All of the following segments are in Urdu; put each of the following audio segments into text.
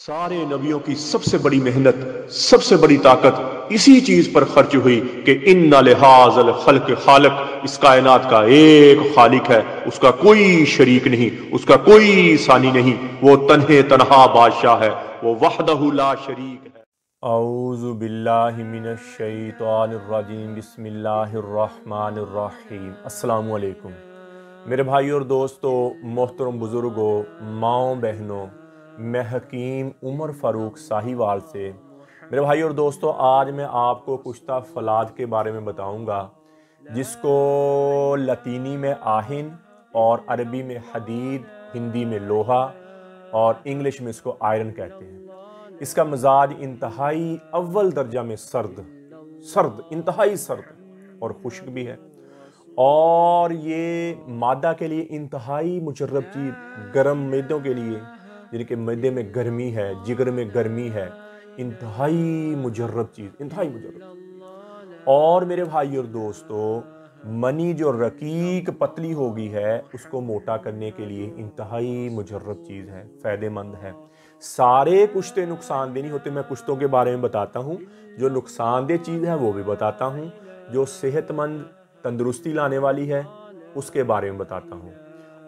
سارے نبیوں کی سب سے بڑی محنت، سب سے بڑی طاقت اسی چیز پر خرچ ہوئی کہ ان لحاظ الخلق خالق، اس کائنات کا ایک خالق ہے، اس کا کوئی شریک نہیں، اس کا کوئی ثانی نہیں، وہ تنہا بادشاہ ہے، وہ وحدہ لا شریک ہے۔ اعوذ باللہ من الشیطان الرجیم، بسم اللہ الرحمن الرحیم۔ السلام علیکم میرے بھائی اور دوستو، محترم بزرگوں، ماؤں بہنوں، میں حکیم عمر فاروق ساہیوال سے میرے بھائی اور دوستو آج میں آپ کو کشتہ فولاد کے بارے میں بتاؤں گا، جس کو لاطینی میں آہن اور عربی میں حدید، ہندی میں لوہا اور انگلش میں اس کو آئرن کہتے ہیں۔ اس کا مزاج انتہائی اول درجہ میں سرد، انتہائی سرد اور خشک بھی ہے، اور یہ مادہ کے لیے انتہائی مجرب چیز، گرم معدوں کے لیے، یعنی کہ معدے میں گرمی ہے، جگر میں گرمی ہے، انتہائی مجرب چیز، انتہائی مجرب۔ اور میرے بھائی اور دوستو، منی جو رقیق پتلی ہوگی ہے، اس کو موٹا کرنے کے لیے انتہائی مجرب چیز ہے، فائدہ مند ہے۔ سارے کشتے نقصان دہ نہیں ہوتے، میں کشتوں کے بارے میں بتاتا ہوں، جو نقصان دہ چیز ہے وہ بھی بتاتا ہوں، جو صحت مند تندرستی لانے والی ہے اس کے بارے میں بتاتا ہوں۔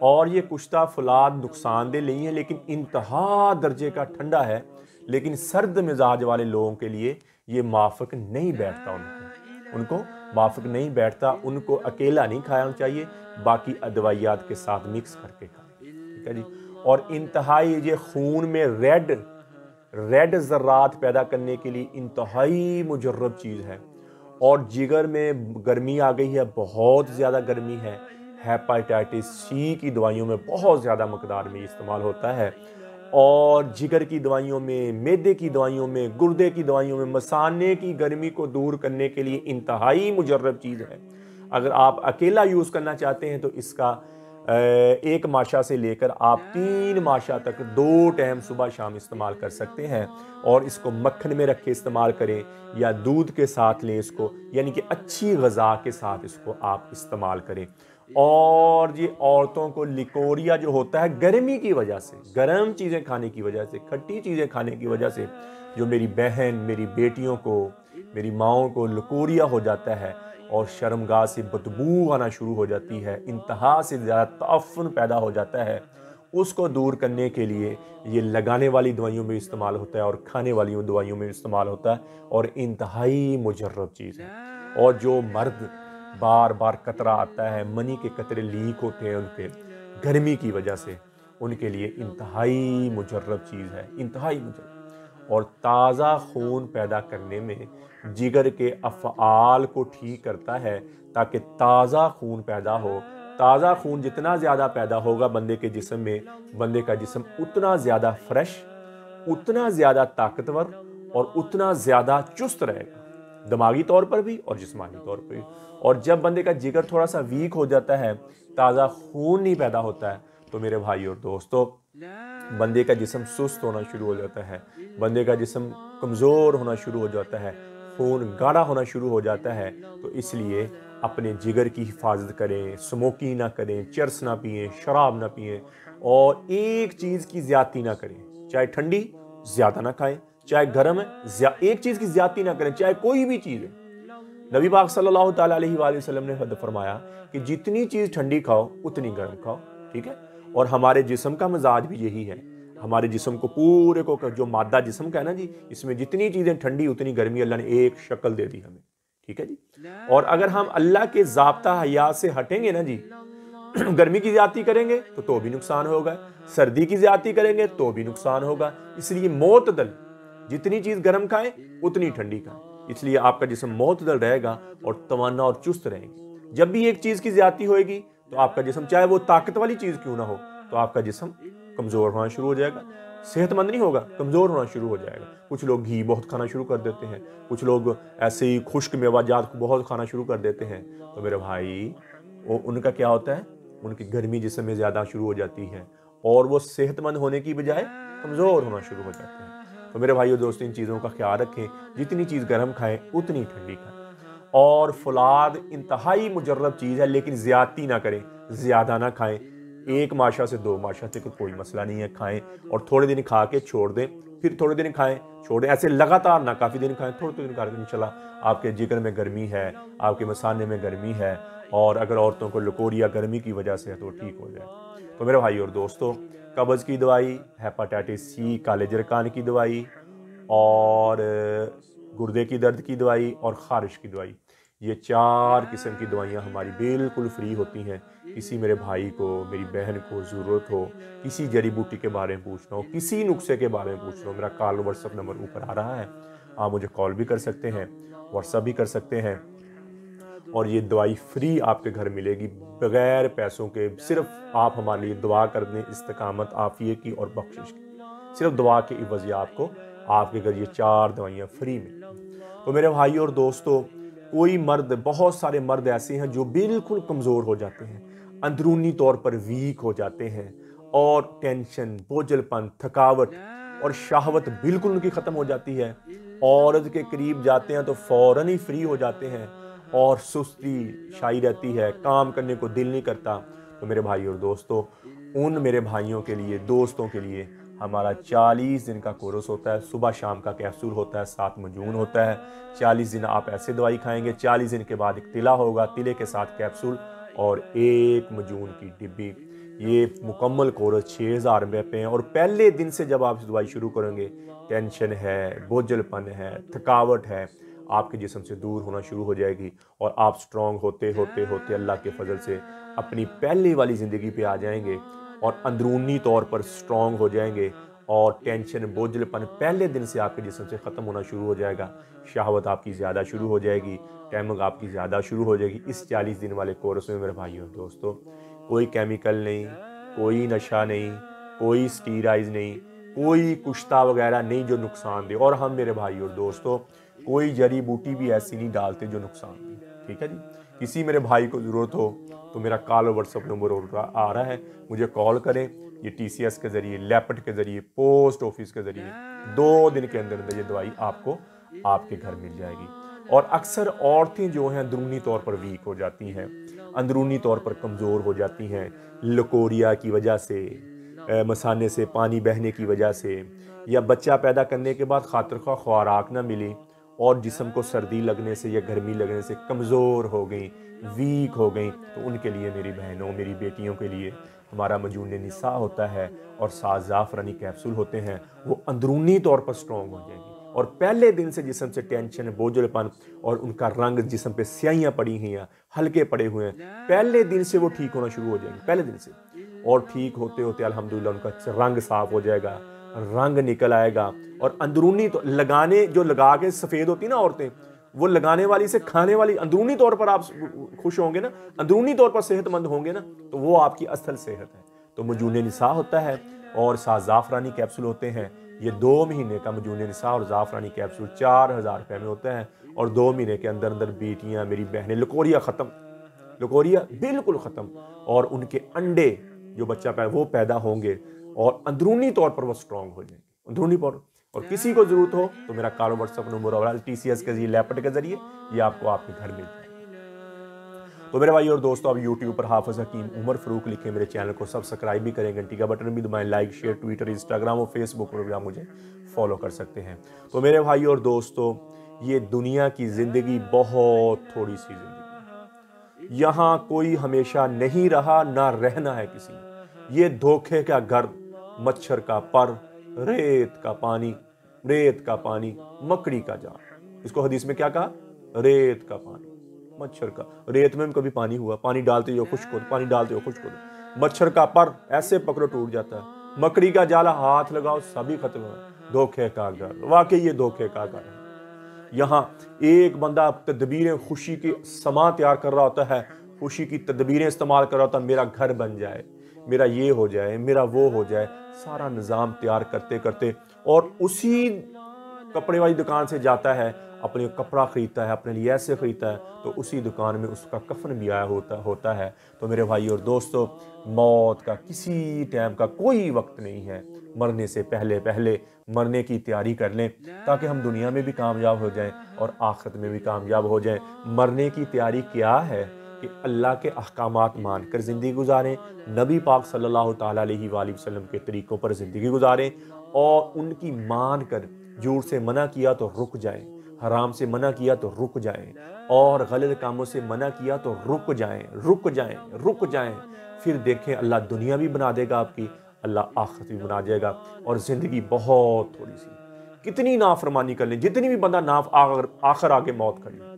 اور یہ کشتہ فولاد نقصان دہ نہیں ہے، لیکن انتہا درجے کا ٹھنڈا ہے، لیکن سرد مزاج والے لوگوں کے لیے یہ موافق نہیں بیٹھتا، ان کو موافق نہیں بیٹھتا، ان کو اکیلا نہیں کھانا چاہیے، باقی ادویات کے ساتھ مکس کر کے کھائیں، ٹھیک ہے جی۔ اور انتہائی یہ خون میں ریڈ ذرات پیدا کرنے کے لیے انتہائی مجرب چیز ہے، اور جگر میں گرمی آ گئی ہے، بہت زیادہ گرمی ہے، ہیپاٹائٹس سی کی دوائیوں میں بہت زیادہ مقدار میں استعمال ہوتا ہے، اور جگر کی دوائیوں میں، معدے کی دوائیوں میں، گردے کی دوائیوں میں، مثانے کی گرمی کو دور کرنے کے لیے انتہائی مجرب چیز ہے۔ اگر آپ اکیلا یوز کرنا چاہتے ہیں تو اس کا ایک ماشا سے لے کر آپ 3 ماشا تک 2 ٹائم صبح شام استعمال کر سکتے ہیں، اور اس کو مکھن میں رکھ کے استعمال کریں یا دودھ کے ساتھ لیں اس کو، یعنی کہ اچھی غذا کے ساتھ اس کو آپ استعمال کریں۔ اور یہ عورتوں کو لیکوریا جو ہوتا ہے گرمی کی وجہ سے، گرم چیزیں کھانے کی وجہ سے، کھٹی چیزیں کھانے کی وجہ سے، جو میری بہن، میری بیٹیوں کو، میری ماؤں کو لیکوریا ہو جاتا ہے اور شرمگاہ سے بدبو آنا شروع ہو جاتی ہے، انتہا سے زیادہ تعفن پیدا ہو جاتا ہے، اس کو دور کرنے کے لیے یہ لگانے والی دوائیوں میں استعمال ہوتا ہے اور کھانے والی دوائیوں میں استعمال ہوتا ہے، اور انتہائی مجرب چیز ہے۔ اور جو مرد بار بار قطرہ آتا ہے، منی کے قطرے لیک ہوتے ہیں ان کے گرمی کی وجہ سے، ان کے لیے انتہائی مجرب چیز ہے، انتہائی مجرب۔ اور تازہ خون پیدا کرنے میں جگر کے افعال کو ٹھیک کرتا ہے تاکہ تازہ خون پیدا ہو۔ تازہ خون جتنا زیادہ پیدا ہوگا بندے کے جسم میں، بندے کا جسم اتنا زیادہ فریش، اتنا زیادہ طاقتور اور اتنا زیادہ چست رہے گا، دماغی طور پر بھی اور جسمانی طور پر بھی۔ اور جب بندے کا جگر تھوڑا سا ویک ہو جاتا ہے، تازہ خون نہیں پیدا ہوتا ہے، تو میرے بھائی اور دوستو بندے کا جسم سست ہونا شروع ہو جاتا ہے، بندے کا جسم کمزور ہونا شروع ہو جاتا ہے، خون گاڑھا ہونا شروع ہو جاتا ہے۔ تو اس لیے اپنے جگر کی حفاظت کریں، سموکی نہ کریں، چرس نہ پئیں، شراب نہ پئیں، اور ایک چیز کی زیادتی نہ کریں، چاہے ٹھنڈی زیادہ نہ کھائیں، چاہے گرم ہے ایک چیز کی زیادتی نہ کریں، چاہے کوئی بھی چیز ہے۔ نبی پاک صلی اللہ تعالیٰ علیہ وآلہ وسلم نے فرمایا کہ جتنی چیز ٹھنڈی کھاؤ اتنی گرم کھاؤ، ٹھیک ہے۔ اور ہمارے جسم کا مزاج بھی یہی ہے، ہمارے جسم کو پورے کو جو مادہ جسم کا ہے نا جی، اس میں جتنی چیزیں ٹھنڈی اتنی گرمی، اللہ نے ایک شکل دے دی ہمیں، ٹھیک ہے جی۔ اور اگر ہم اللہ کے ضابطہ حیات سے ہٹیں گے نا جی، گرمی کی زیادتی کریں گے تو بھی نقصان ہوگا، سردی کی زیادتی کریں گے تو بھی نقصان ہوگا، اس لیے معتدل، جتنی چیز گرم کھائیں اتنی ٹھنڈی کھائیں، اس لیے آپ کا جسم معتدل رہے گا اور توانا اور چست رہیں گے۔ جب بھی ایک چیز کی زیادتی ہوئے گی تو آپ کا جسم، چاہے وہ طاقت والی چیز کیوں نہ ہو، تو آپ کا جسم کمزور ہونا شروع ہو جائے گا، صحت مند نہیں ہوگا، کمزور ہونا شروع ہو جائے گا۔ کچھ لوگ گھی بہت کھانا شروع کر دیتے ہیں، کچھ لوگ ایسے ہی خشک میوہ جات کو بہت کھانا شروع کر دیتے ہیں، تو میرے بھائی ان کا کیا ہوتا ہے، ان کی گرمی جسم میں زیادہ شروع ہو جاتی ہے، اور وہ صحت مند ہونے کی بجائے کمزور ہونا شروع ہو جاتے ہیں۔ تو میرے بھائیو دوستو، ان چیزوں کا خیال رکھیں، جتنی چیز گرم کھائیں اتنی ٹھنڈی کھائیں۔ اور فولاد انتہائی مجرب چیز ہے، لیکن زیادتی نہ کریں، زیادہ نہ کھائیں، 1 ماشا سے 2 ماشا تک کوئی مسئلہ نہیں ہے، کھائیں اور تھوڑے دن کھا کے چھوڑ دیں، پھر تھوڑے دن کھائیں چھوڑیں، ایسے لگاتار نہ، کافی دن کھائیں، تھوڑے دن کھائیں، انشاءاللہ آپ کے جگر میں گرمی ہے، آپ کے مثانے میں گرمی ہے، اور اگر عورتوں کو لکوریا گرمی کی وجہ سے ہے تو ٹھیک ہو جائے۔ تو میرے بھائی اور دوستو، قبض کی دوائی، ہیپاٹائٹس سی، کالے جرکان کی دوائی، اور گردے کی درد کی دوائی، اور خارش کی دوائی، یہ 4 قسم کی دوائیاں ہماری بالکل فری ہوتی ہیں۔ کسی میرے بھائی کو، میری بہن کو ضرورت ہو، کسی جڑی بوٹی کے بارے میں پوچھنا ہو، کسی نسخے کے بارے میں پوچھنا ہو، میرا کال واٹس ایپ نمبر اوپر آ رہا ہے، آپ مجھے کال بھی کر سکتے ہیں، واٹس ایپ بھی کر سکتے ہیں، اور یہ دوائی فری آپ کے گھر ملے گی بغیر پیسوں کے۔ صرف آپ ہمارے لیے دعا کر دیں، استقامت، عافیت کی اور بخشش کی، صرف دعا کے عوض آپ کو آپ کے گھر یہ 4 دوائیاں فری ملیں۔ تو میرے بھائی اور دوستو، کوئی مرد، بہت سارے مرد ایسے ہیں جو بالکل کمزور ہو جاتے ہیں، اندرونی طور پر ویک ہو جاتے ہیں، اور ٹینشن، بوجھل پن، تھکاوٹ اور شہوت بالکل ان کی ختم ہو جاتی ہے۔ عورت کے قریب جاتے ہیں تو فوراً ہی فری ہو جاتے ہیں، اور سستی چھائی رہتی ہے، کام کرنے کو دل نہیں کرتا۔ تو میرے بھائی اور دوستو، ان میرے بھائیوں کے لیے، دوستوں کے لیے ہمارا 40 دن کا کورس ہوتا ہے، صبح شام کا کیپسول ہوتا ہے، 7 مجون ہوتا ہے۔ 40 دن آپ ایسے دوائی کھائیں گے، 40 دن کے بعد ایک تلہ ہوگا، تلے کے ساتھ کیپسول اور 1 مجون کی ڈبی۔ یہ مکمل کورس 6000 روپے پہ ہیں، اور پہلے دن سے جب آپ اس دوائی شروع کریں گے، ٹینشن ہے، بوجھل پن ہے، تھکاوٹ ہے، آپ کے جسم سے دور ہونا شروع ہو جائے گی، اور آپ سٹرونگ ہوتے ہوتے ہوتے اللہ کے فضل سے اپنی پہلے والی زندگی پہ آ جائیں گے، اور اندرونی طور پر سٹرونگ ہو جائیں گے، اور ٹینشن، بوجھل پن پہلے دن سے آپ کے جسم سے ختم ہونا شروع ہو جائے گا، شہوت آپ کی زیادہ شروع ہو جائے گی، ٹیمنگ آپ کی زیادہ شروع ہو جائے گی۔ اس 40 دن والے کورس میں میرے بھائیوں اور دوستو، کوئی کیمیکل نہیں، کوئی نشہ نہیں، کوئی سٹیرائز نہیں، کوئی کشتہ وغیرہ نہیں جو نقصان دے، اور ہم میرے بھائی اور دوستو کوئی جڑی بوٹی بھی ایسی نہیں ڈالتے جو نقصان دے، ٹھیک ہے جی۔ کسی میرے بھائی کو ضرورت ہو تو میرا کال اور واٹس ایپ نمبر آ رہا ہے، مجھے کال کریں، یہ ٹی سی ایس کے ذریعے، لیپٹ کے ذریعے، پوسٹ آفس کے ذریعے 2 دن کے اندر یہ دوائی آپ کو آپ کے گھر مل جائے گی۔ اور اکثر عورتیں جو ہیں اندرونی طور پر ویک ہو جاتی ہیں، اندرونی طور پر کمزور ہو جاتی ہیں، لکوریا کی وجہ سے، مثانے سے پانی بہنے کی وجہ سے، یا بچہ پیدا کرنے کے بعد خاطر خواہ خوراک نہ ملی، اور جسم کو سردی لگنے سے یا گرمی لگنے سے کمزور ہو گئیں، ویک ہو گئیں، تو ان کے لیے، میری بہنوں، میری بیٹیوں کے لیے ہمارا مجون نساء ہوتا ہے، اور 7 زعفرانی کیپسول ہوتے ہیں، وہ اندرونی طور پر سٹرونگ ہو جائیں گی، اور پہلے دن سے جسم سے ٹینشن، بوجھل پن اور ان کا رنگ، جسم پہ سیاہیاں پڑی ہوئی ہیں، ہلکے پڑے ہوئے ہیں، پہلے دن سے وہ ٹھیک ہونا شروع ہو جائیں گے، پہلے دن سے، اور ٹھیک ہوتے ہوتے الحمدللہ ان کا رنگ صاف ہو جائے گا، رنگ نکل آئے گا، اور اندرونی تو لگانے، جو لگا کے سفید ہوتی نا عورتیں، وہ لگانے والی سے کھانے والی، اندرونی طور پر آپ خوش ہوں گے نا، اندرونی طور پر صحت مند ہوں گے نا، تو وہ آپ کی اصل صحت ہے۔ تو مجون نساء ہوتا ہے، اور 7 زعفرانی کیپسول ہوتے ہیں، یہ 2 مہینے کا مجون نساء اور زعفرانی کیپسول 4000 روپے میں ہوتا ہے، اور 2 مہینے کے اندر اندر بیٹیاں، میری بہنیں، لکوریا ختم، لکوریا بالکل ختم، اور ان کے انڈے جو بچہ وہ پیدا ہوں گے، اور اندرونی طور پر وہ سٹرونگ ہو جائیں گے، اندرونی طور۔ اور کسی کو ضرورت ہو تو میرا کال واٹس ایپ نمبر اور ٹی سی ایس کے ذریعے، لیپٹ کے ذریعے، یہ آپ کو آپ کے گھر مل جائے گا۔ تو میرے بھائی اور دوستو، اب یوٹیوب پر حافظ حکیم عمر فروق لکھیں، میرے چینل کو سبسکرائب بھی کریں، گھنٹی کا بٹن بھی دبائیں، لائک، شیئر، ٹویٹر، انسٹاگرام اور فیس بک پر بھی آپ مجھے فالو کر سکتے ہیں۔ تو میرے بھائی اور دوستو، یہ دنیا کی زندگی بہت تھوڑی سی زندگی ہے، یہاں کوئی ہمیشہ نہیں رہا، نہ رہنا ہے کسی نے۔ یہ دھوکے کا گھر، مچھر کا پر، ریت کا پانی، ریت کا پانی، مکڑی کا جال۔ اس کو حدیث میں کیا کہا؟ ریت کا پانی، مچھر کا، ریت میں کبھی پانی ہوا، پانی ڈالتے ہو خشک ہو، پانی ڈالتے ہو خشک ہو، مچھر کا پر ایسے پکڑو ٹوٹ جاتا ہے، مکڑی کا جالا ہاتھ لگاؤ سبھی ختم ہو۔ دھوکے کا گھر، واقعی یہ دھوکے کا گھر ہے۔ یہاں ایک بندہ تدبیریں، خوشی کی سما تیار کر رہا ہوتا ہے، خوشی کی تدبیریں استعمال کر رہا ہوتا ہے، میرا گھر بن جائے، میرا یہ ہو جائے، میرا وہ ہو جائے، سارا نظام تیار کرتے کرتے، اور اسی کپڑے والی دکان سے جاتا ہے، اپنے کپڑا خریدتا ہے، اپنے لیے ایسے خریدتا ہے، تو اسی دکان میں اس کا کفن بھی آیا ہوتا ہے۔ تو میرے بھائی اور دوستو، موت کا کسی ٹائم کا کوئی وقت نہیں ہے، مرنے سے پہلے پہلے مرنے کی تیاری کر لیں، تاکہ ہم دنیا میں بھی کامیاب ہو جائیں اور آخرت میں بھی کامیاب ہو جائیں۔ مرنے کی تیاری کیا ہے؟ کہ اللہ کے احکامات مان کر زندگی گزاریں، نبی پاک صلی اللہ تعالیٰ علیہ وآلہ وسلم کے طریقوں پر زندگی گزاریں، اور ان کی مان کر جھوٹ سے منع کیا تو رک جائیں، حرام سے منع کیا تو رک جائیں، اور غلط کاموں سے منع کیا تو رک جائیں، رک جائیں، رک جائیں۔ پھر دیکھیں اللہ دنیا بھی بنا دے گا آپ کی، اللہ آخرت بھی بنا دے گا، اور زندگی بہت تھوڑی سی، کتنی نافرمانی کر لیں، جتنی بھی بندہ آخر آگے موت کر لیں،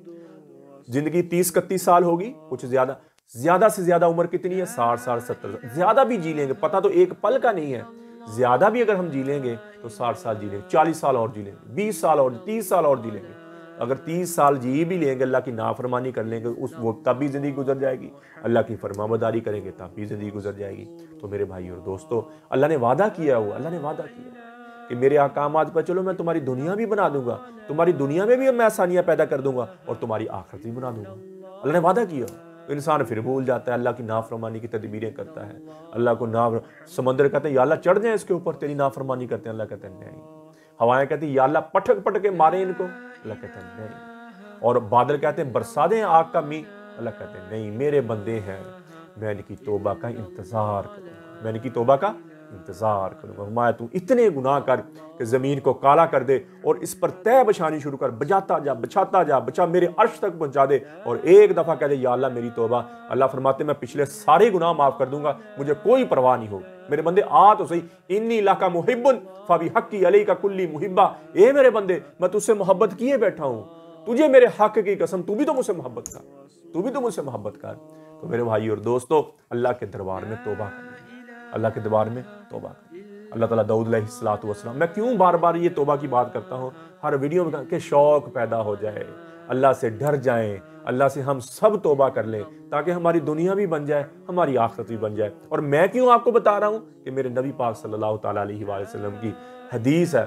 زندگی 30-31 سال ہوگی، کچھ زیادہ سے زیادہ عمر کتنی ہے؟ 60 سال 70 سال، زیادہ بھی جی لیں گے، پتہ تو ایک پل کا نہیں ہے، زیادہ بھی اگر ہم جی لیں گے تو 60 سال جی لیں گے، 40 سال اور جی لیں گے، 20 سال اور 30 سال اور جی لیں گے۔ اگر 30 سال جی بھی لیں گے، اللہ کی نافرمانی کر لیں گے، وہ تب بھی زندگی گزر جائے گی، اللہ کی فرمانبرداری کریں گے تب بھی زندگی گزر جائے گی۔ تو میرے بھائی اور دوستو، اللہ نے وعدہ کیا ہوا، اللہ نے وعدہ کیا کہ میرے احکامات پر چلو، میں تمہاری دنیا بھی بنا دوں گا، تمہاری دنیا میں بھی میں آسانیاں پیدا کر دوں گا، اور تمہاری آخرت بھی بنا دوں گا۔ اللہ نے وعدہ کیا، انسان پھر بھول جاتا ہے، اللہ کی نافرمانی کی تدبیریں کرتا ہے، اللہ کو سمندر کہتے ہیں یا اللہ چڑھ جائیں اس کے اوپر، تیری نافرمانی کرتے ہیں، اللہ کہتے ہیں نہیں۔ ہوائیں کہتی ہیں یا اللہ پٹک پٹک کے مارے ان کو، اللہ کہتے ہیں نہیں۔ اور بادل کہتے ہیں برسا دیں آگ کا می، اللہ کہتے ہیں نہیں، میرے بندے ہیں، میں ان کی توبہ کا انتظار کروں گا، میں ان کی توبہ کا انتظار کروں گا۔ فرمایا تو اتنے گناہ کر کہ زمین کو کالا کر دے، اور اس پر تہ بچھانی شروع کر، بچاتا جا، بچا میرے عرش تک پہنچا دے، اور ایک دفعہ کہہ دے یا اللہ میری توبہ۔ اللہ فرماتے میں پچھلے سارے گناہ معاف کر دوں گا، مجھے کوئی پرواہ نہیں ہوگی۔ میرے بندے آ تو صحیح، انی لک محب فبحقی علیک کلی محبہ، اے میرے بندے میں تجھ سے محبت کیے بیٹھا ہوں، تجھے میرے حق کی قسم تو بھی تو مجھ سے محبت کر، تو بھی تو مجھ سے محبت کر۔ تو میرے بھائی اور دوستو، اللہ کے دربار میں توبہ کریں، اللہ کے دربار میں توبہ کریں۔ اللہ تعالیٰ داؤد علیہ السلام، میں کیوں بار بار یہ توبہ کی بات کرتا ہوں ہر ویڈیو میں، کہ شوق پیدا ہو جائے، اللہ سے ڈر جائیں، اللہ سے ہم سب توبہ کر لیں، تاکہ ہماری دنیا بھی بن جائے، ہماری آخرت بھی بن جائے۔ اور میں کیوں آپ کو بتا رہا ہوں کہ میرے نبی پاک صلی اللہ تعالیٰ علیہ وآلہ وسلم کی حدیث ہے،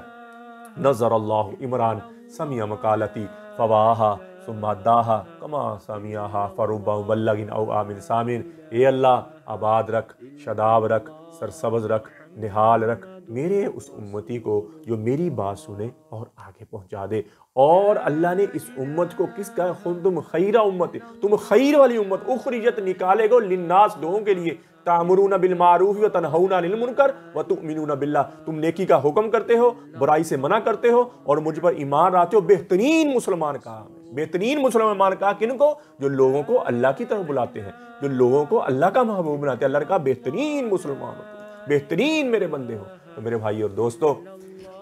نظر اللہ عمران سمع مقالتی فواہا ثم داہا کما سمعہا فربہ مبلغ او عامل سامع۔ اے اللہ آباد رکھ، شاداب رکھ، سرسبز رکھ، نہال رکھ میرے اس امتی کو جو میری بات سنے اور آگے پہنچا دے۔ اور اللہ نے اس امت کو کس کا؟ تم خیرہ امت، تم خیر والی امت، اخرجت نکالے گو للناس، لوگوں کے لیے، تأمرون بالمعروف وتنہون عن المنکر وتؤمنون باللہ، تم نیکی کا حکم کرتے ہو، برائی سے منع کرتے ہو، اور مجھ پر ایمان لاتے ہو۔ بہترین مسلمان کہا، بہترین مسلمان کہا کن کو؟ جو لوگوں کو اللہ کی طرف بلاتے ہیں، جو لوگوں کو اللہ کا محبوب بناتے ہیں۔ اللہ نے کہا بہترین مسلمان ہو، بہترین میرے بندے ہو۔ تو میرے بھائی اور دوستو،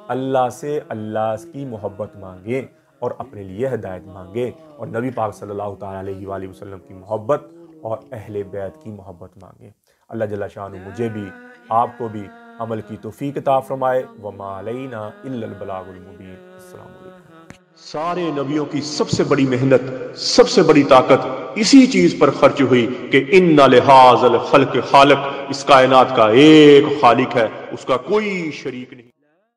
اللہ سے اللہ کی محبت مانگیں اور اپنے لیے ہدایت مانگیں، اور نبی پاک صلی اللہ تعالیٰ علیہ وآلہ وسلم کی محبت اور اہل بیت کی محبت مانگیں۔ اللہ جل شانہ مجھے بھی آپ کو بھی عمل کی توفیق عطا فرمائے۔ وما علینا الا البلاغ المبین۔ السلام علیکم۔ سارے نبیوں کی سب سے بڑی محنت، سب سے بڑی طاقت اسی چیز پر خرچ ہوئی کہ ان لہٰذا الخلق خالق، اس کائنات کا ایک خالق ہے، اس کا کوئی شریک نہیں۔